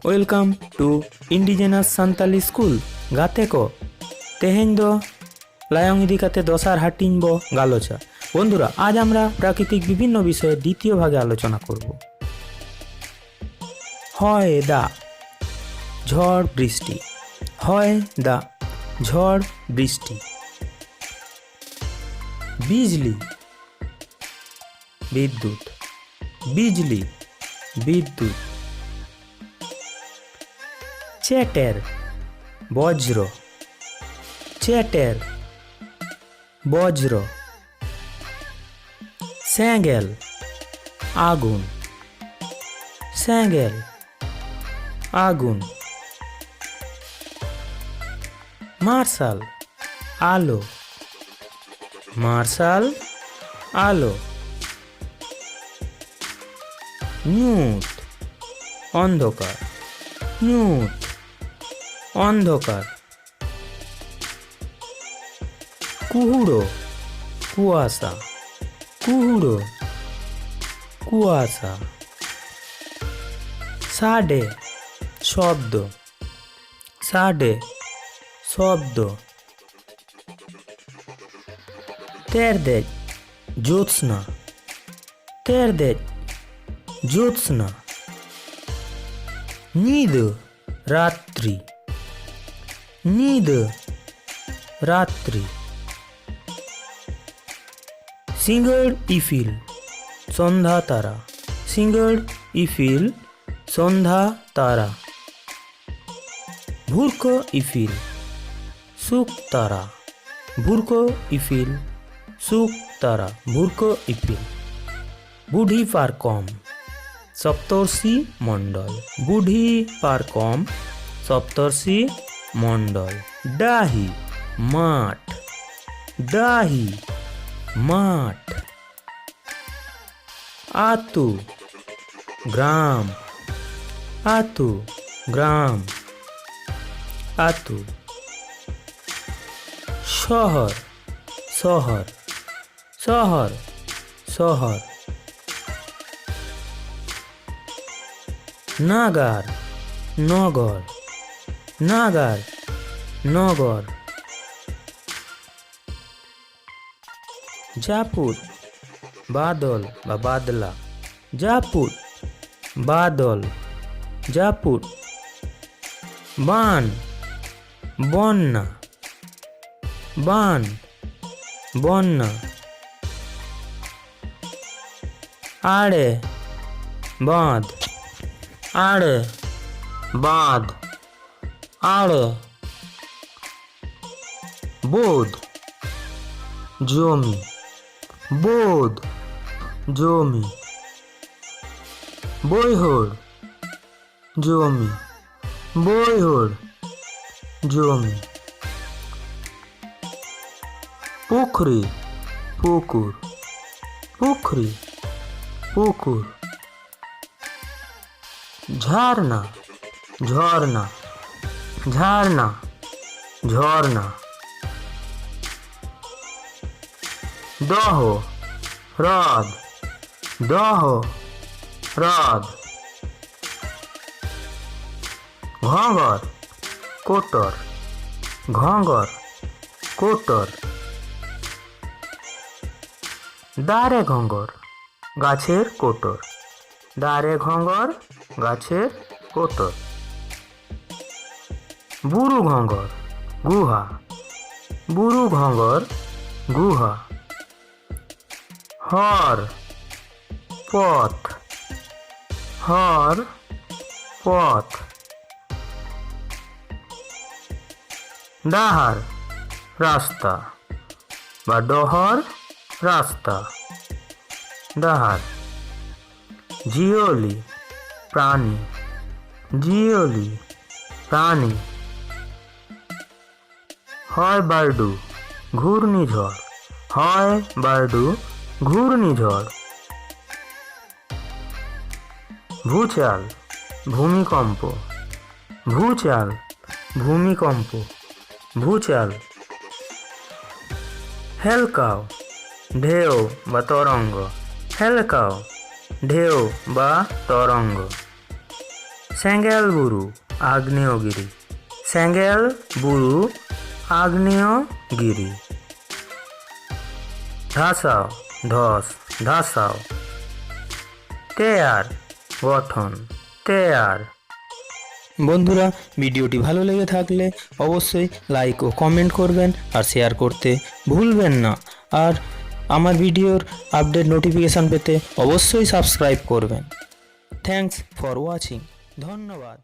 Welcome to indigenous Santali school গাতে কো তেহেñ দো লায়ং ইদি কাতে দশার হাটিং বো গালোচা। বন্ধুরা, আজ আমরা প্রাকৃতিক বিভিন্ন বিষয়ে দ্বিতীয় ভাগে আলোচনা করব। হয় দা ঝড় বৃষ্টি, হয় দা ঝড় বৃষ্টি। বিজলি বিদ্যুৎ, বিজলি বিদ্যুৎ। চ্যাটের বজ্র, চ্যাটের বজ্র। স্যাঙ্গেল আগুন, স্যাঙ্গেল আগুন। মার্শাল আলো, মার্শাল আলো। নিউট অন্ধকার, নিউট অন্ধকার। কুহুড়ো কুয়াশা, কুহুড়ো কুয়াশা। সাডে শব্দ, সাডে শব্দ। তেরদে জ্যোৎস্না, তেরদে জ্যোৎস্না। নিদ রাত্রি, নিদ রাত্রি। সিঙ্গড় ইফিল সন্ধ্যা তারা, সিঙ্গড় ইফিল সন্ধ্যা তারা। ভূর্ক ইফিল সুখ তারা, ভূর্ক ইফিল সুখ তারা, ভূর্ক ইফিল। বুঢ়ী পার কম সপ্তর্ষি মণ্ডল, বুঢ়ী পার কম সপ্তর্ষি মণ্ডল। ডাহি মাঠ, ডাহি মাঠ। আতু গ্রাম, আতু গ্রাম, আতু। শহর, শহর, শহর, শহর। নাগার নগর, নাগার নগর। জাপুর বাদল বা বাদলা, জাপুর বাদল, জাপুর। বান বন্যা, বান বন্যা। আড়ে বাঁধ, আড়ে বাঁধ, আড়ে। বোধ জমি, বোধ জমি। বৈহর জমি, বৈহর জমি। পুখরি পুকুর, পুখরি পুকুর। ঝর্ণা ঝর্ণা, ঝর্ণা ঝর্ণা। দহ হ্রদ, দহ হ্রদ। ঘঙ্গর কোটর, ঘঙ্গর কোটর। দাঁড়ে ঘঙ্গর গাছের কোটর, দাঁড়ে ঘঙ্গর গাছের কোটর। বুরু ঘঙ্গর গুহা, বুরু ঘঙ্গর গুহা। হর পথ, হর পথ। ডাহার রাস্তা বা ডহর রাস্তা, ডাহার। জিওলি প্রাণী, জিওলি প্রাণী। হয় বার্ডু ঘূর্ণিঝড়, হয় বার্ডু ঘূর্ণিঝড়। ভূচাল ভূমিকম্প, ভূচাল ভূমিকম্প, ভূচাল। হেলকাও ঢেউ বা তরঙ্গ, হেলকাও ঢেউ বা তরঙ্গ। সেঙ্গেল বুরু আগ্নেয়গিরি, সেঙ্গেল বুরু আগ্নেয়গিরি। ধাসাও ধস ধাসাও। তেয়ার গঠন তেয়ার। বন্ধুরা, ভিডিওটি ভালো লেগে থাকলে অবশ্যই লাইক ও কমেন্ট করবেন আর শেয়ার করতে ভুলবেন না। আর আমার ভিডিওর আপডেট নোটিফিকেশান পেতে অবশ্যই সাবস্ক্রাইব করবেন। Thanks for watching. ধন্যবাদ।